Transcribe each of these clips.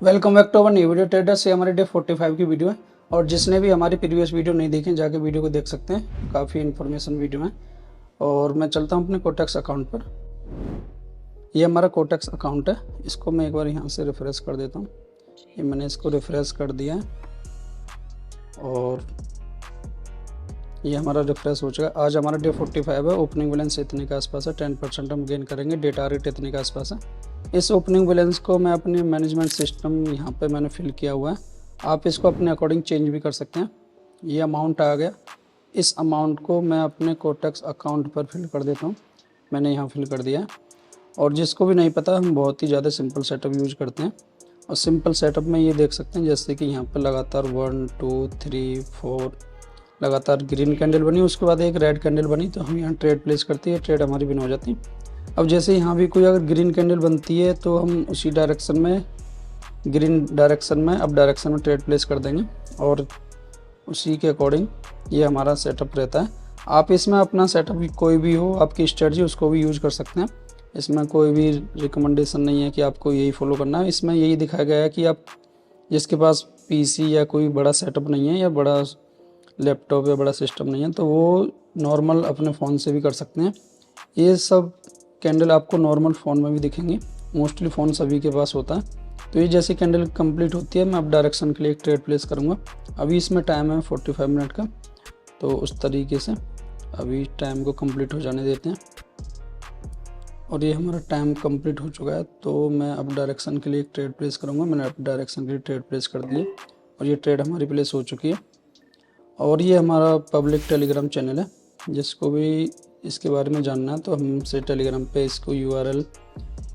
Welcome back to our new video traders. ये हमारे day 45 की वीडियो है और जिसने भी हमारी प्रीवियस वीडियो नहीं देखी जाके वीडियो को देख सकते हैं। काफ़ी इन्फॉर्मेशन वीडियो है और मैं चलता हूँ अपने कोटेक्स अकाउंट पर। ये हमारा कोटेक्स अकाउंट है, इसको मैं एक बार यहाँ से रिफ्रेश कर देता हूँ। ये मैंने इसको रिफ्रेश कर दिया है और ये हमारा रिफ्रेश हो चुका है। आज हमारा डे 45 है। ओपनिंग बैलेंस इतने के आसपास है, 10% हम गेन करेंगे। डे टारगेट इतने के आसपास है। इस ओपनिंग बैलेंस को मैं अपने मैनेजमेंट सिस्टम यहाँ पे मैंने फिल किया हुआ है। आप इसको अपने अकॉर्डिंग चेंज भी कर सकते हैं। ये अमाउंट आ गया, इस अमाउंट को मैं अपने कोटेक्स अकाउंट पर फिल कर देता हूँ। मैंने यहाँ फिल कर दिया है। और जिसको भी नहीं पता, हम बहुत ही ज़्यादा सिंपल सेटअप यूज करते हैं और सिंपल सेटअप में ये देख सकते हैं जैसे कि यहाँ पर लगातार 1 2 3 4 लगातार ग्रीन कैंडल बनी, उसके बाद एक रेड कैंडल बनी, तो हम यहाँ ट्रेड प्लेस करते हैं, ट्रेड हमारी विन हो जाती है। अब जैसे यहाँ भी कोई अगर ग्रीन कैंडल बनती है तो हम उसी डायरेक्शन में, ग्रीन डायरेक्शन में, अप डायरेक्शन में ट्रेड प्लेस कर देंगे और उसी के अकॉर्डिंग ये हमारा सेटअप रहता है। आप इसमें अपना सेटअप कोई भी हो, आपकी स्ट्रेटजी, उसको भी यूज कर सकते हैं। इसमें कोई भी रिकमेंडेशन नहीं है कि आपको यही फॉलो करना है। इसमें यही दिखाया गया है कि आप जिसके पास पीसी या कोई बड़ा सेटअप नहीं है या बड़ा लैपटॉप या बड़ा सिस्टम नहीं है तो वो नॉर्मल अपने फ़ोन से भी कर सकते हैं। ये सब कैंडल आपको नॉर्मल फ़ोन में भी दिखेंगे, मोस्टली फ़ोन सभी के पास होता है। तो ये जैसी कैंडल कंप्लीट होती है मैं अब डायरेक्शन के लिए एक ट्रेड प्लेस करूँगा। अभी इसमें टाइम है 45 मिनट का, तो उस तरीके से अभी टाइम को कंप्लीट हो जाने देते हैं। और ये हमारा टाइम कंप्लीट हो चुका है, तो मैं अब डायरेक्शन के लिए एक ट्रेड प्लेस करूँगा। मैंने अब डायरेक्शन के लिए ट्रेड प्लेस कर दिए और ये ट्रेड हमारी प्लेस हो चुकी है। और ये हमारा पब्लिक टेलीग्राम चैनल है, जिसको भी इसके बारे में जानना है तो हमसे टेलीग्राम पे इसको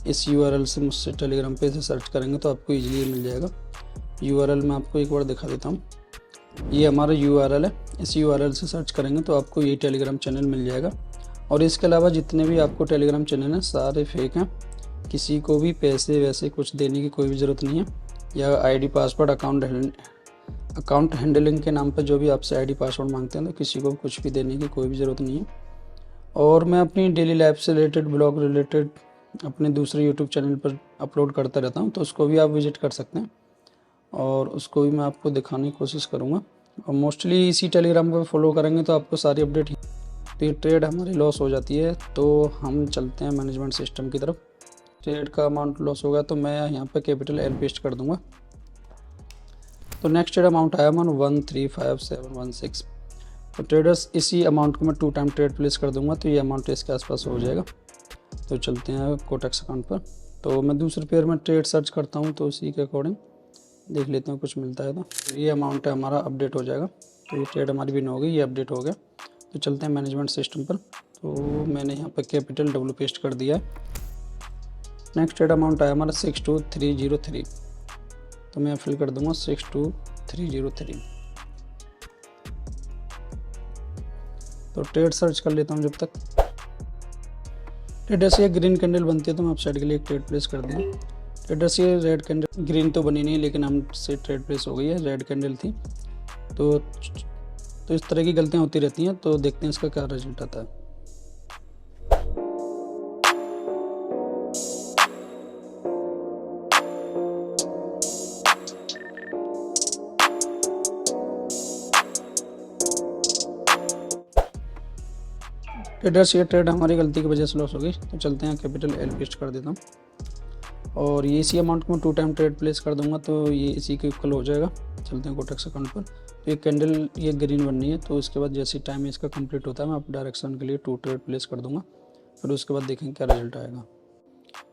इस यूआरएल से मुझसे टेलीग्राम पे से सर्च करेंगे तो आपको इजीली मिल जाएगा। यूआरएल मैं आपको एक बार दिखा देता हूँ। ये हमारा यूआरएल है, इस यूआरएल से सर्च करेंगे तो आपको ये टेलीग्राम चैनल मिल जाएगा। और इसके अलावा जितने भी आपको टेलीग्राम चैनल हैं सारे फेक हैं, किसी को भी पैसे वैसे कुछ देने की कोई भी ज़रूरत नहीं है। या आईडी पासवर्ड अकाउंट हैंडलिंग के नाम पर जो भी आपसे आईडी पासवर्ड मांगते हैं तो किसी को कुछ भी देने की कोई भी ज़रूरत नहीं है। और मैं अपनी डेली लाइफ से रिलेटेड, ब्लॉग रिलेटेड अपने दूसरे यूट्यूब चैनल पर अपलोड करता रहता हूँ, तो उसको भी आप विजिट कर सकते हैं और उसको भी मैं आपको दिखाने की कोशिश करूँगा। और मोस्टली इसी टेलीग्राम पर फॉलो करेंगे तो आपको सारी अपडेट। तो ये ट्रेड हमारी लॉस हो जाती है तो हम चलते हैं मैनेजमेंट सिस्टम की तरफ। ट्रेड का अमाउंट लॉस होगा तो मैं यहाँ पर कैपिटल एल पेस्ट कर दूँगा। तो नेक्स्ट ट्रेड अमाउंट आया मन 135716। तो ट्रेडर्स इसी अमाउंट को मैं 2 टाइम ट्रेड प्लेस कर दूंगा तो ये अमाउंट इसके आसपास हो जाएगा। तो चलते हैं कोटेक्स अकाउंट पर। तो मैं दूसरे पेयर में ट्रेड सर्च करता हूँ तो उसी के अकॉर्डिंग देख लेते हैं कुछ मिलता है तो ये अमाउंट है हमारा अपडेट हो जाएगा। तो ये ट्रेड हमारी विन हो गई, ये अपडेट हो गया। तो चलते हैं मैनेजमेंट सिस्टम पर। तो मैंने यहाँ पर कैपिटल डब्ल्यू पेस्ट कर दिया है। नेक्स्ट ट्रेड अमाउंट आया हमारा 62303। तो मैं फिल कर दूंगा 62303। तो ट्रेड सर्च कर लेता हूँ जब तक। ट्रेडर्स ये ग्रीन कैंडल बनती है तो मैं अपसाइड के लिए एक ट्रेड प्लेस कर दिया। ट्रेडर्स ये रेड कैंडल, ग्रीन तो बनी नहीं लेकिन हमसे ट्रेड प्लेस हो गई है, रेड कैंडल थी। तो इस तरह की गलतियाँ होती रहती हैं, तो देखते हैं इसका क्या रिजल्ट आता है। ट्रेडर्स ये ट्रेड हमारी गलती की वजह से लॉस हो गई। तो चलते हैं कैपिटल एल पेस्ट कर देता हूँ और ये इसी अमाउंट को मैं 2 टाइम ट्रेड प्लेस कर दूंगा तो ये इसी के इक्वल हो जाएगा। चलते हैं कोटेक्स अकाउंट पर। तो ये कैंडल ये ग्रीन बननी है, तो उसके बाद जैसे टाइम इसका कंप्लीट होता है मैं अप डायरेक्शन के लिए 2 ट्रेड प्लेस कर दूंगा, फिर उसके बाद देखेंगे क्या रिजल्ट आएगा।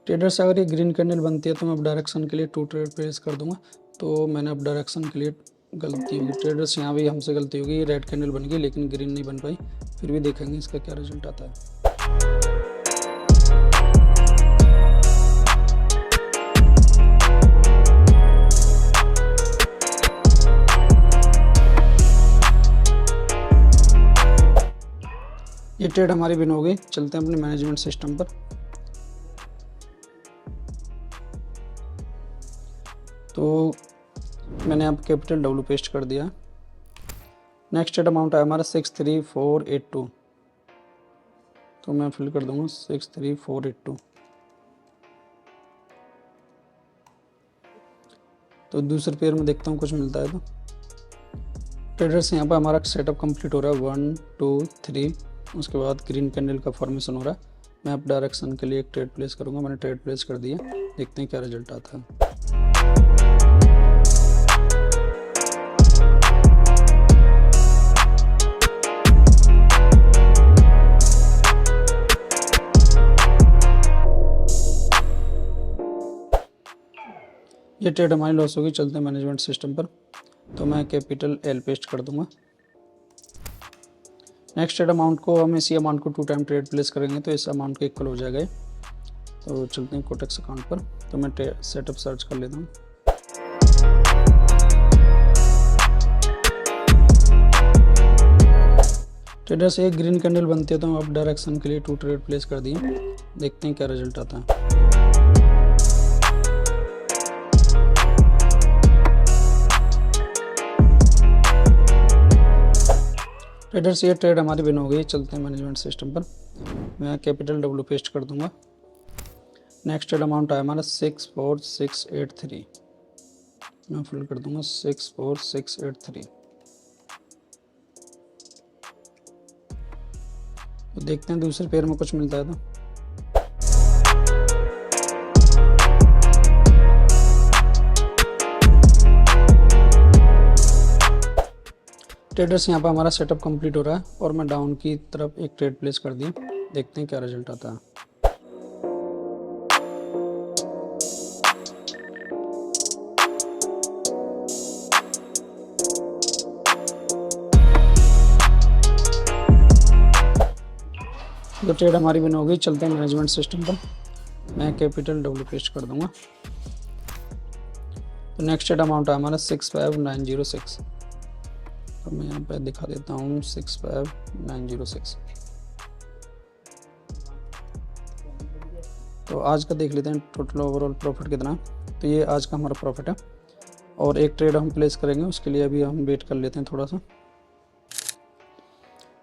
ट्रेडर्स अगर ये ग्रीन कैंडल बनती है तो मैं अप डायरेक्शन के लिए 2 ट्रेड प्लेस कर दूंगा। तो मैंने अप डायरेक्शन के लिए गलती होगी, ट्रेडर्स यहाँ भी हमसे गलती होगी। ये रेड कैंडल बन गई लेकिन ग्रीन नहीं बन पाई, फिर भी देखेंगे इसका क्या रिजल्ट आता है। ये ट्रेड हमारी विन हो गई। चलते हैं अपने मैनेजमेंट सिस्टम पर। तो मैंने अब कैपिटल डब्ल्यू पेस्ट कर दिया। नेक्स्ट ट्रेड अमाउंट है हमारा 63482। तो मैं फिल कर दूंगा 63482। तो दूसरे पेयर में देखता हूँ कुछ मिलता है। तो ट्रेडर्स यहाँ पर हमारा सेटअप कंप्लीट हो रहा है 1 2 3, उसके बाद ग्रीन कैंडल का फॉर्मेशन हो रहा है। मैं अप डायरेक्शन के लिए एक ट्रेड प्लेस करूँगा, मैंने ट्रेड प्लेस कर दिया, देखते हैं क्या रिजल्ट आता है। ये ट्रेड हमारी लॉस होगी, चलते हैं मैनेजमेंट सिस्टम पर। तो मैं कैपिटल एल पेस्ट कर दूंगा। नेक्स्ट ट्रेड अमाउंट को हम इसी अमाउंट को 2 टाइम ट्रेड प्लेस करेंगे तो इस अमाउंट के इक्वल हो जाएगा। तो चलते हैं कोटेक्स अकाउंट पर। तो मैं सेटअप सर्च कर लेता हूँ। ट्रेडर्स एक ग्रीन कैंडल बनती है तो हम अप डायरेक्शन के लिए 2 ट्रेड प्लेस कर दिए, देखते हैं क्या रिजल्ट आता है। ट्रेडर्स ये ट्रेड हमारी विन हो गई, चलते हैं मैनेजमेंट सिस्टम पर। मैं कैपिटल डब्ल्यू पेस्ट कर दूंगा। नेक्स्ट ट्रेड अमाउंट आया हमारा 64683, मैं फिल कर दूंगा 64683। तो देखते हैं दूसरे पेयर में कुछ मिलता है। तो ट्रेडर्स यहाँ पर हमारा सेटअप कंप्लीट हो रहा है और मैं डाउन की तरफ एक ट्रेड प्लेस कर दिया, देखते हैं क्या रिजल्ट आता है। तो ट्रेड हमारी विन हो गई, चलते हैं मैनेजमेंट सिस्टम पर। मैं कैपिटल डब्ल्यू पेस्ट कर दूंगा। तो नेक्स्ट ट्रेड अमाउंट है हमारा 65906, तो मैं यहाँ पे दिखा देता हूँ 65906। तो आज का देख लेते हैं टोटल ओवरऑल प्रॉफिट कितना। तो ये आज का हमारा प्रॉफिट है और एक ट्रेड हम प्लेस करेंगे, उसके लिए अभी हम वेट कर लेते हैं थोड़ा सा।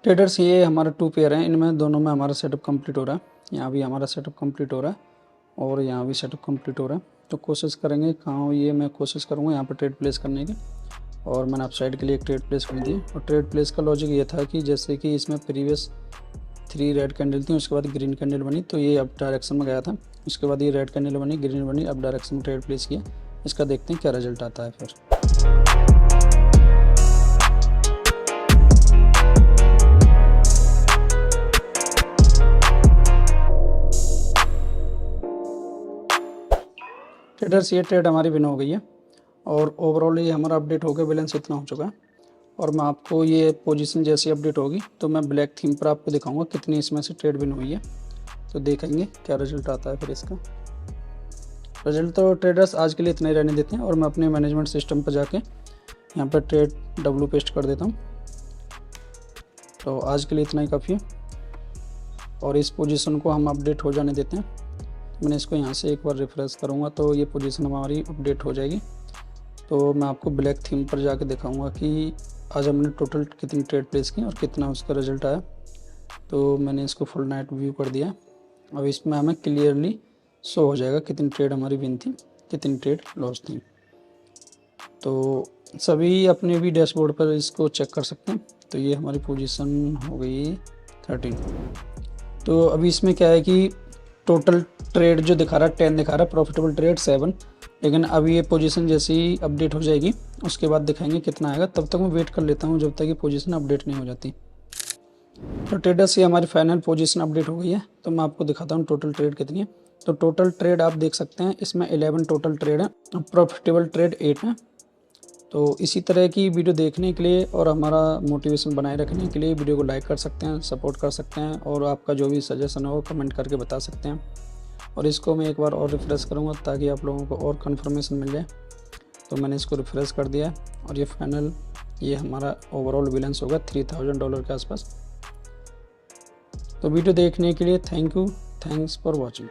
ट्रेडर्स ये हमारा 2 पेयर हैं, इनमें दोनों में हमारा सेटअप कंप्लीट हो रहा है। यहाँ भी हमारा सेटअप कंप्लीट हो रहा है और यहाँ भी सेटअप कंप्लीट हो रहा है। तो कोशिश करेंगे कहाँ, ये मैं कोशिश करूँगा यहाँ पर ट्रेड प्लेस करने की। और मैंने अपसाइड के लिए एक ट्रेड प्लेस कर दी। और ट्रेड प्लेस का लॉजिक ये था कि जैसे कि इसमें प्रीवियस 3 रेड कैंडल थी, उसके बाद ग्रीन कैंडल बनी तो ये अप डायरेक्शन में गया था, उसके बाद ये रेड कैंडल बनी, ग्रीन बनी, अप डायरेक्शन में ट्रेड प्लेस किया। इसका देखते हैं क्या रिजल्ट आता है फिर। ट्रेडर्स ये ट्रेड हमारी विन हो गई है और ओवरऑल ये हमारा अपडेट हो गया, बैलेंस इतना हो चुका है। और मैं आपको ये पोजीशन जैसी अपडेट होगी तो मैं ब्लैक थीम पर आपको दिखाऊंगा कितनी इसमें से ट्रेड विन हुई है। तो देखेंगे क्या रिजल्ट आता है फिर इसका। रिजल्ट तो ट्रेडर्स आज के लिए इतना ही रहने देते हैं और मैं अपने मैनेजमेंट सिस्टम पर जाके यहाँ पर ट्रेड डब्ल्यू पेस्ट कर देता हूँ। तो आज के लिए इतना ही काफ़ी है और इस पोजीशन को हम अपडेट हो जाने देते हैं। मैंने इसको यहाँ से एक बार रिफ्रेश करूँगा तो ये पोजीशन हमारी अपडेट हो जाएगी। तो मैं आपको ब्लैक थीम पर जाके दिखाऊंगा कि आज हमने टोटल कितनी ट्रेड प्लेस की और कितना उसका रिजल्ट आया। तो मैंने इसको फुल नाइट व्यू कर दिया। अब इसमें हमें क्लियरली शो हो जाएगा कितनी ट्रेड हमारी विन थी, कितनी ट्रेड लॉस थी। तो सभी अपने भी डैशबोर्ड पर इसको चेक कर सकते हैं। तो ये हमारी पोजीशन हो गई 13। तो अभी इसमें क्या है कि टोटल ट्रेड जो दिखा रहा है 10 दिखा रहा है, प्रॉफिटेबल ट्रेड 7, लेकिन अभी ये पोजीशन जैसे ही अपडेट हो जाएगी उसके बाद दिखाएंगे कितना आएगा। तब तक मैं वेट कर लेता हूँ जब तक ये पोजीशन अपडेट नहीं हो जाती। तो ट्रेडर्स ये हमारी फाइनल पोजीशन अपडेट हो गई है। तो मैं आपको दिखाता हूँ टोटल ट्रेड कितनी है। तो टोटल ट्रेड आप देख सकते हैं, इसमें 11 टोटल ट्रेड है, प्रॉफिटेबल ट्रेड 8 है। तो इसी तरह की वीडियो देखने के लिए और हमारा मोटिवेशन बनाए रखने के लिए वीडियो को लाइक कर सकते हैं, सपोर्ट कर सकते हैं और आपका जो भी सजेशन हो कमेंट करके बता सकते हैं। और इसको मैं एक बार और रिफ्रेश करूँगा ताकि आप लोगों को और कंफर्मेशन मिल जाए। तो मैंने इसको रिफ्रेश कर दिया है और ये फाइनल ये हमारा ओवरऑल बैलेंस होगा $3000 के आसपास। तो वीडियो देखने के लिए thank you, thanks for watching.